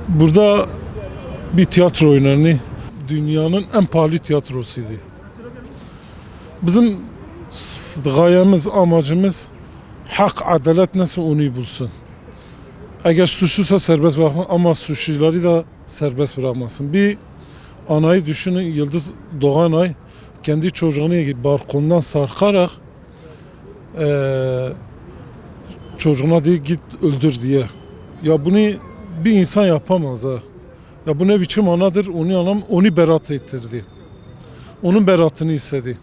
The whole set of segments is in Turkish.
Burada bir tiyatro oynanıyor. Dünyanın en pahalı tiyatrosuydu. Bizim gayemiz, amacımız hak, adalet nasıl onu bulsun. Eğer suçluysa serbest bıraksın ama suçluları da serbest bırakmasın. Bir anayı düşünün, Yıldız Doğanay kendi çocuğunu balkondan sarkarak çocuğuna diye git öldür diye. Ya bunu bir insan yapamaz ha. Ya bu ne biçim anadır, onu berat ettirdi. Onun beratını istedi.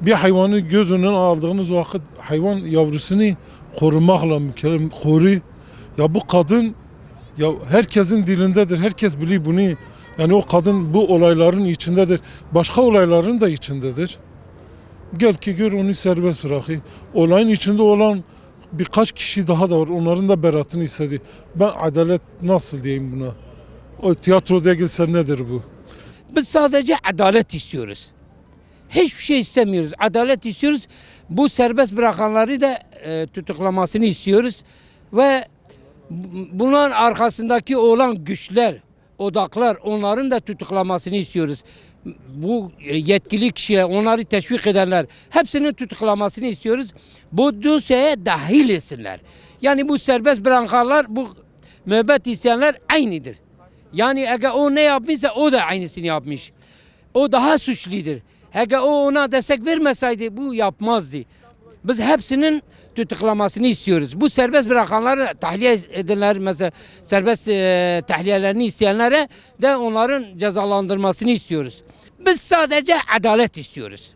Bir hayvanı göz önüne aldığınız vakit hayvan yavrusunu korumakla mükellef, koru. Ya bu kadın ya herkesin dilindedir. Herkes biliyor bunu. Yani o kadın bu olayların içindedir. Başka olayların da içindedir. Gel ki gör onu serbest bırakayım. Olayın içinde olan birkaç kişi daha da var. Onların da beratını istedi. Ben adalet nasıl diyeyim buna? O tiyatroda gelse nedir bu? Biz sadece adalet istiyoruz. Hiçbir şey istemiyoruz. Adalet istiyoruz. Bu serbest bırakanları da tutuklamasını istiyoruz. Ve bunların arkasındaki olan güçler, odaklar, onların da tutuklamasını istiyoruz. Bu yetkili kişiler, onları teşvik edenler, hepsinin tutuklamasını istiyoruz. Bu dosyaya dahil etsinler. Yani bu serbest bırakanlar, bu müebbet isteyenler aynıdır. Yani eğer o ne yapmışsa o da aynısını yapmış. O daha suçludur. Eğer o ona destek vermeseydi bu yapmazdı. Biz hepsinin tutuklamasını istiyoruz. Bu serbest bırakanları tahliye edenler, mesela serbest tahliyelerini isteyenlere de onların cezalandırmasını istiyoruz. Biz sadece adalet istiyoruz.